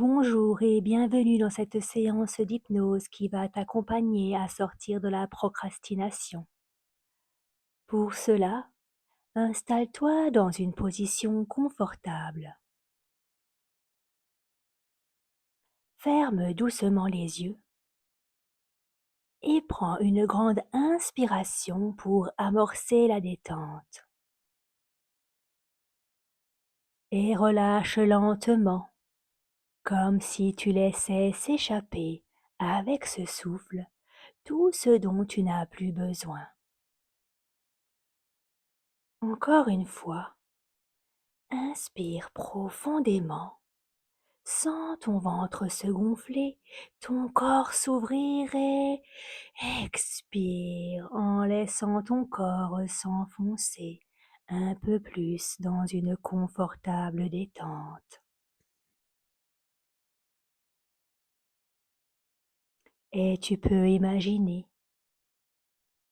Bonjour et bienvenue dans cette séance d'hypnose qui va t'accompagner à sortir de la procrastination. Pour cela, installe-toi dans une position confortable. Ferme doucement les yeux et prends une grande inspiration pour amorcer la détente. Et relâche lentement, comme si tu laissais s'échapper avec ce souffle tout ce dont tu n'as plus besoin. Encore une fois, inspire profondément, sens ton ventre se gonfler, ton corps s'ouvrir et expire en laissant ton corps s'enfoncer un peu plus dans une confortable détente. Et tu peux imaginer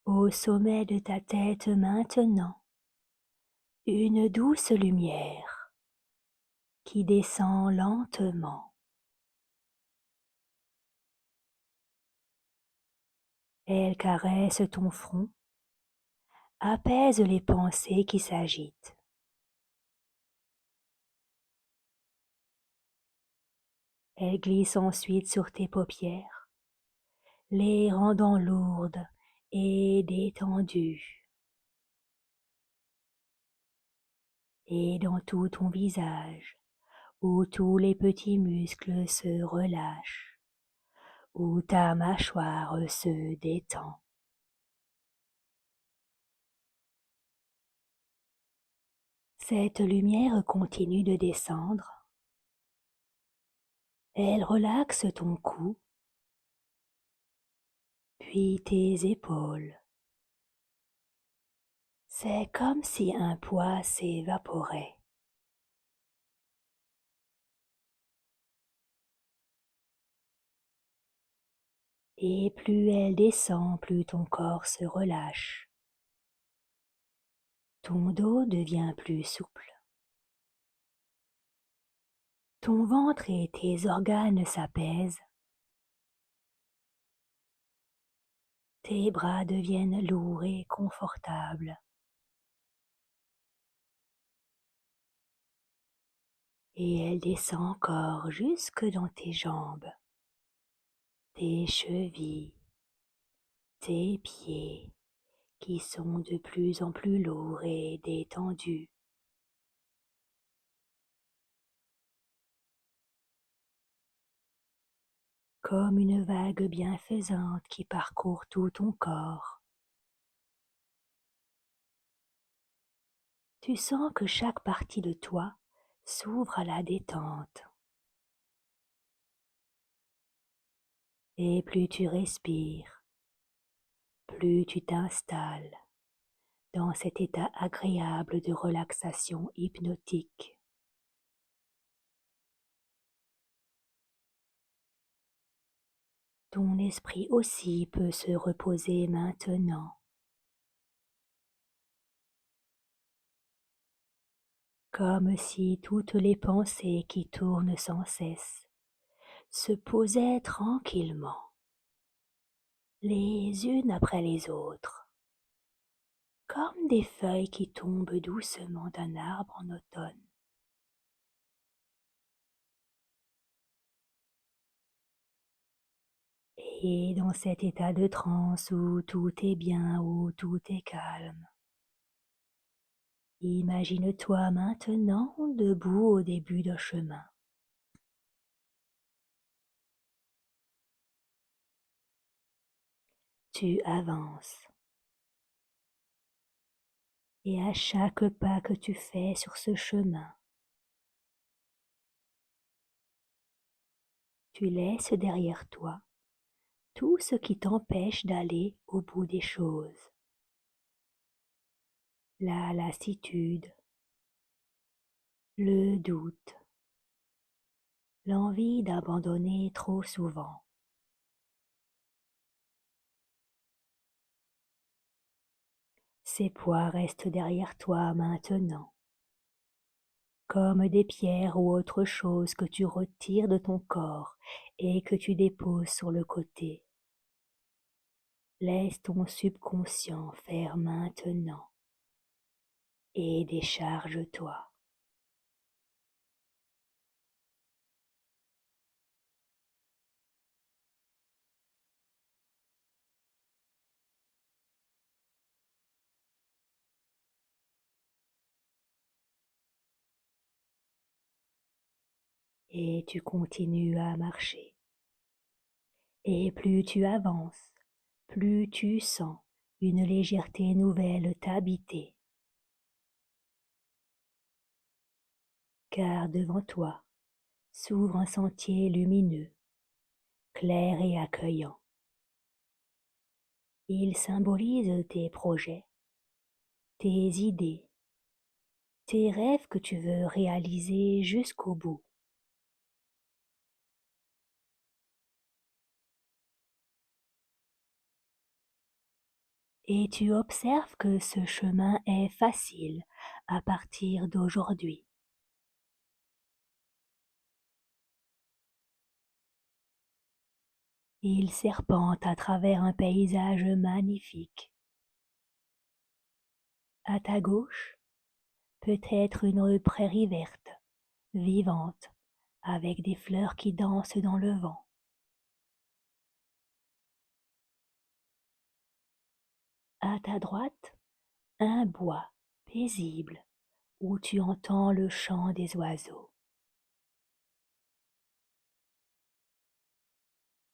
au sommet de ta tête maintenant une douce lumière qui descend lentement. Elle caresse ton front, apaise les pensées qui s'agitent. Elle glisse ensuite sur tes paupières, les rendant lourdes et détendues. Et dans tout ton visage, où tous les petits muscles se relâchent, où ta mâchoire se détend. Cette lumière continue de descendre. Elle relaxe ton cou, puis tes épaules. C'est comme si un poids s'évaporait. Et plus elle descend, plus ton corps se relâche. Ton dos devient plus souple. Ton ventre et tes organes s'apaisent. Tes bras deviennent lourds et confortables. Et elle descend encore jusque dans tes jambes, tes chevilles, tes pieds qui sont de plus en plus lourds et détendus. Comme une vague bienfaisante qui parcourt tout ton corps. Tu sens que chaque partie de toi s'ouvre à la détente. Et plus tu respires, plus tu t'installes dans cet état agréable de relaxation hypnotique. Ton esprit aussi peut se reposer maintenant, comme si toutes les pensées qui tournent sans cesse se posaient tranquillement, les unes après les autres, comme des feuilles qui tombent doucement d'un arbre en automne. Et dans cet état de transe où tout est bien, où tout est calme, imagine-toi maintenant debout au début d'un chemin. Tu avances et à chaque pas que tu fais sur ce chemin, tu laisses derrière toi tout ce qui t'empêche d'aller au bout des choses. La lassitude, le doute, l'envie d'abandonner trop souvent. Ces poids restent derrière toi maintenant. comme des pierres ou autre chose que tu retires de ton corps et que tu déposes sur le côté. Laisse ton subconscient faire maintenant et décharge-toi. Et tu continues à marcher. Et plus tu avances, plus tu sens une légèreté nouvelle t'habiter. Car devant toi s'ouvre un sentier lumineux, clair et accueillant. Il symbolise tes projets, tes idées, tes rêves que tu veux réaliser jusqu'au bout. Et tu observes que ce chemin est facile à partir d'aujourd'hui. Il serpente à travers un paysage magnifique. À ta gauche, peut-être une prairie verte, vivante, avec des fleurs qui dansent dans le vent. À ta droite, un bois paisible où tu entends le chant des oiseaux.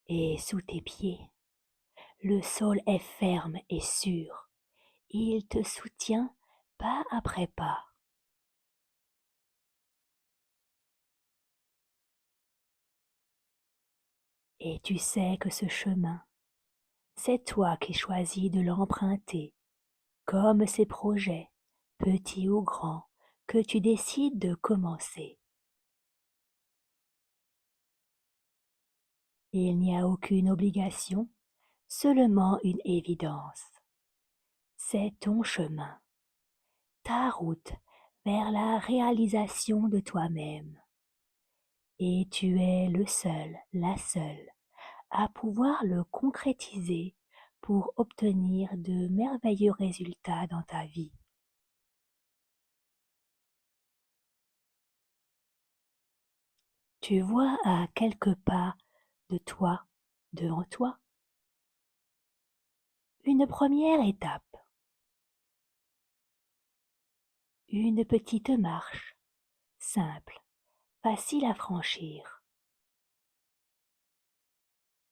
Et sous tes pieds, le sol est ferme et sûr. Il te soutient pas après pas. Et tu sais que ce chemin, c'est toi qui choisis de l'emprunter, comme ces projets, petits ou grands, que tu décides de commencer. Il n'y a aucune obligation, seulement une évidence. C'est ton chemin, ta route vers la réalisation de toi-même. Et tu es le seul, la seule, à pouvoir le concrétiser pour obtenir de merveilleux résultats dans ta vie. Tu vois à quelques pas de toi, devant toi, une première étape, une petite marche, simple, facile à franchir.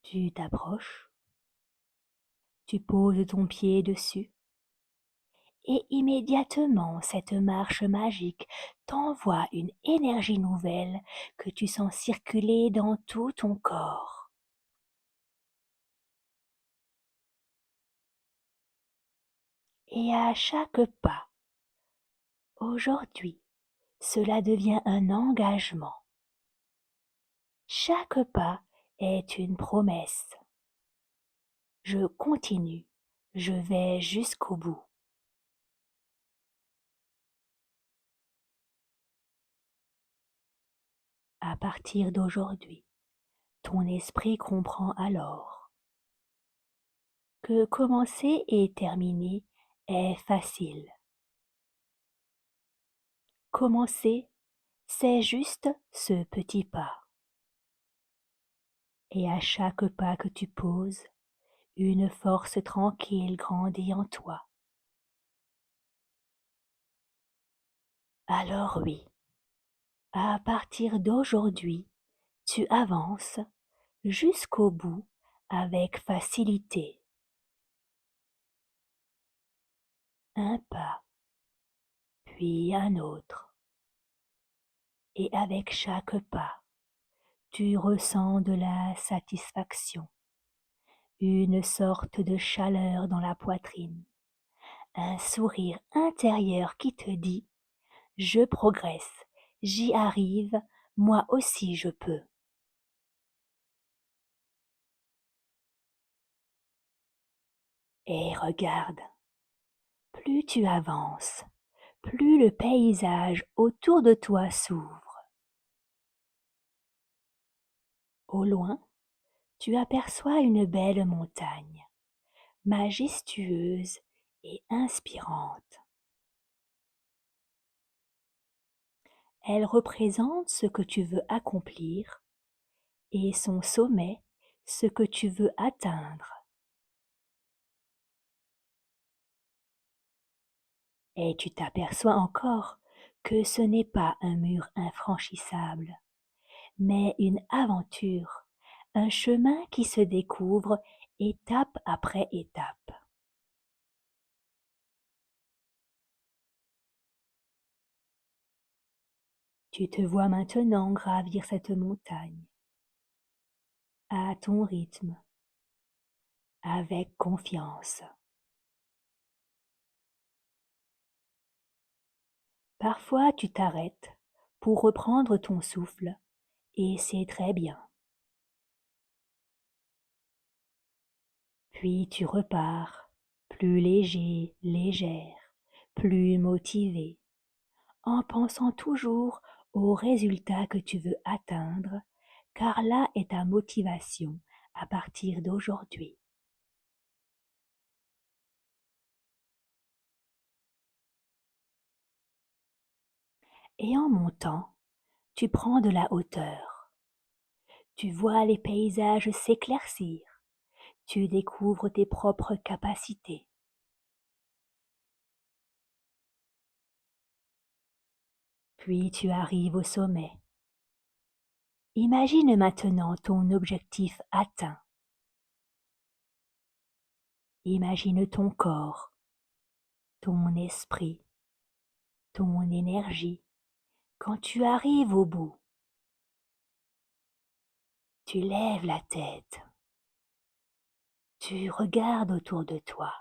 Tu t'approches, tu poses ton pied dessus, et immédiatement cette marche magique t'envoie une énergie nouvelle que tu sens circuler dans tout ton corps. Et à chaque pas, aujourd'hui, cela devient un engagement. Chaque pas est une promesse. Je continue, je vais jusqu'au bout. À partir d'aujourd'hui, ton esprit comprend alors que commencer et terminer est facile. Commencer, c'est juste ce petit pas. Et à chaque pas que tu poses, une force tranquille grandit en toi. Alors oui, à partir d'aujourd'hui, tu avances jusqu'au bout avec facilité. Un pas, puis un autre. Et avec chaque pas, tu ressens de la satisfaction, une sorte de chaleur dans la poitrine, un sourire intérieur qui te dit « Je progresse, j'y arrive, moi aussi je peux ». Et regarde, plus tu avances, plus le paysage autour de toi s'ouvre. Au loin, tu aperçois une belle montagne, majestueuse et inspirante. Elle représente ce que tu veux accomplir et son sommet ce que tu veux atteindre. Et tu t'aperçois encore que ce n'est pas un mur infranchissable, mais une aventure, un chemin qui se découvre étape après étape. Tu te vois maintenant gravir cette montagne, à ton rythme, avec confiance. Parfois tu t'arrêtes pour reprendre ton souffle, et c'est très bien. Puis tu repars, plus léger, légère, plus motivé, en pensant toujours au résultat que tu veux atteindre, car là est ta motivation à partir d'aujourd'hui. Et en montant, tu prends de la hauteur. Tu vois les paysages s'éclaircir. Tu découvres tes propres capacités. Puis tu arrives au sommet. Imagine maintenant ton objectif atteint. Imagine ton corps, ton esprit, ton énergie. Quand tu arrives au bout, tu lèves la tête, tu regardes autour de toi,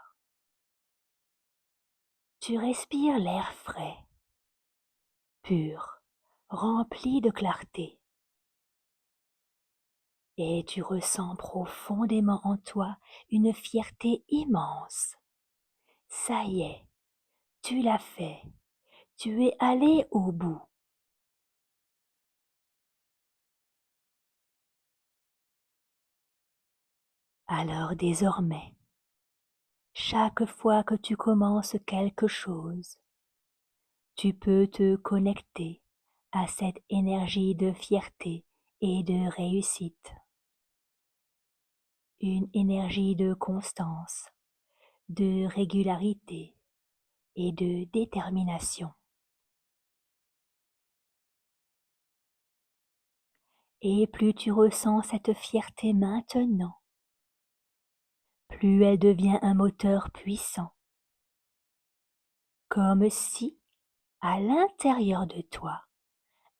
tu respires l'air frais, pur, rempli de clarté, et tu ressens profondément en toi une fierté immense. Ça y est, tu l'as fait, tu es allé au bout. Alors désormais, chaque fois que tu commences quelque chose, tu peux te connecter à cette énergie de fierté et de réussite. Une énergie de constance, de régularité et de détermination. Et plus tu ressens cette fierté maintenant, plus elle devient un moteur puissant, comme si, à l'intérieur de toi,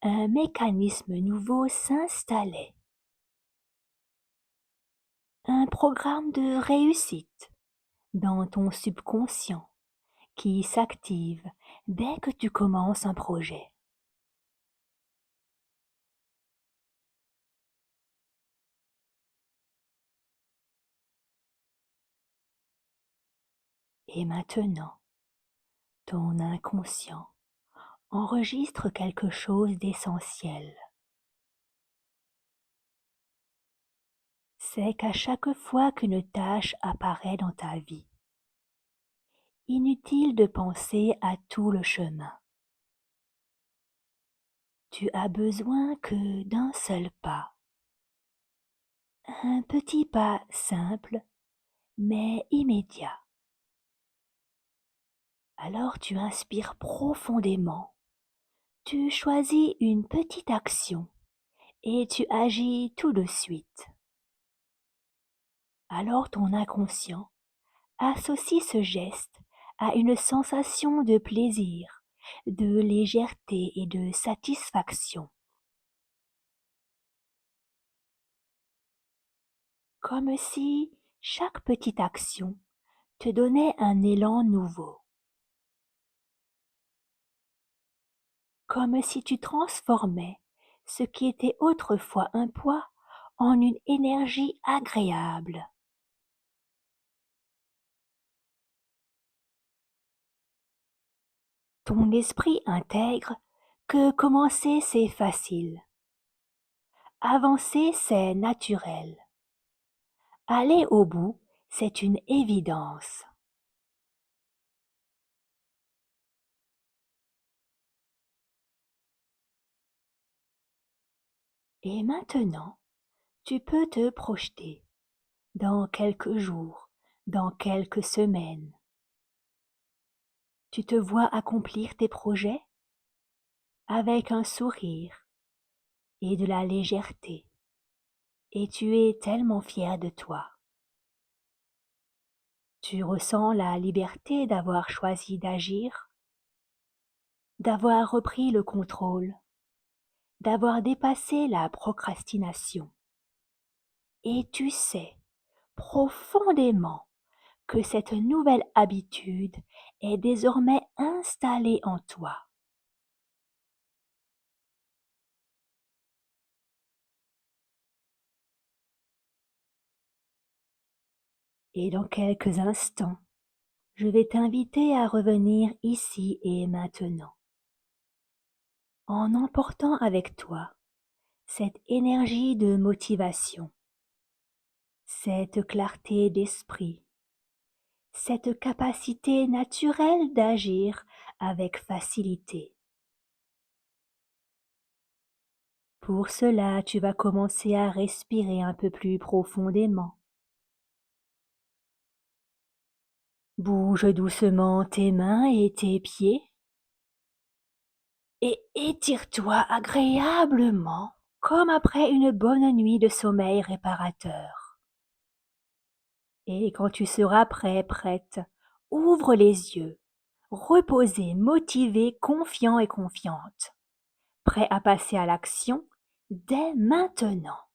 un mécanisme nouveau s'installait, un programme de réussite dans ton subconscient qui s'active dès que tu commences un projet. Et maintenant, ton inconscient enregistre quelque chose d'essentiel. C'est qu'à chaque fois qu'une tâche apparaît dans ta vie, inutile de penser à tout le chemin. Tu as besoin que d'un seul pas, un petit pas simple mais immédiat. Alors tu inspires profondément, tu choisis une petite action et tu agis tout de suite. Alors ton inconscient associe ce geste à une sensation de plaisir, de légèreté et de satisfaction. Comme si chaque petite action te donnait un élan nouveau. Comme si tu transformais ce qui était autrefois un poids en une énergie agréable. Ton esprit intègre que commencer c'est facile, avancer c'est naturel, aller au bout c'est une évidence. Et maintenant, tu peux te projeter dans quelques jours, dans quelques semaines. Tu te vois accomplir tes projets avec un sourire et de la légèreté, et tu es tellement fier de toi. Tu ressens la liberté d'avoir choisi d'agir, d'avoir repris le contrôle, d'avoir dépassé la procrastination. Et tu sais profondément que cette nouvelle habitude est désormais installée en toi. Et dans quelques instants, je vais t'inviter à revenir ici et maintenant, en emportant avec toi cette énergie de motivation, cette clarté d'esprit, cette capacité naturelle d'agir avec facilité. Pour cela, tu vas commencer à respirer un peu plus profondément. Bouge doucement tes mains et tes pieds et étire-toi agréablement comme après une bonne nuit de sommeil réparateur. Et quand tu seras prêt, prête, ouvre les yeux, reposé, motivé, confiant et confiante, prêt à passer à l'action dès maintenant.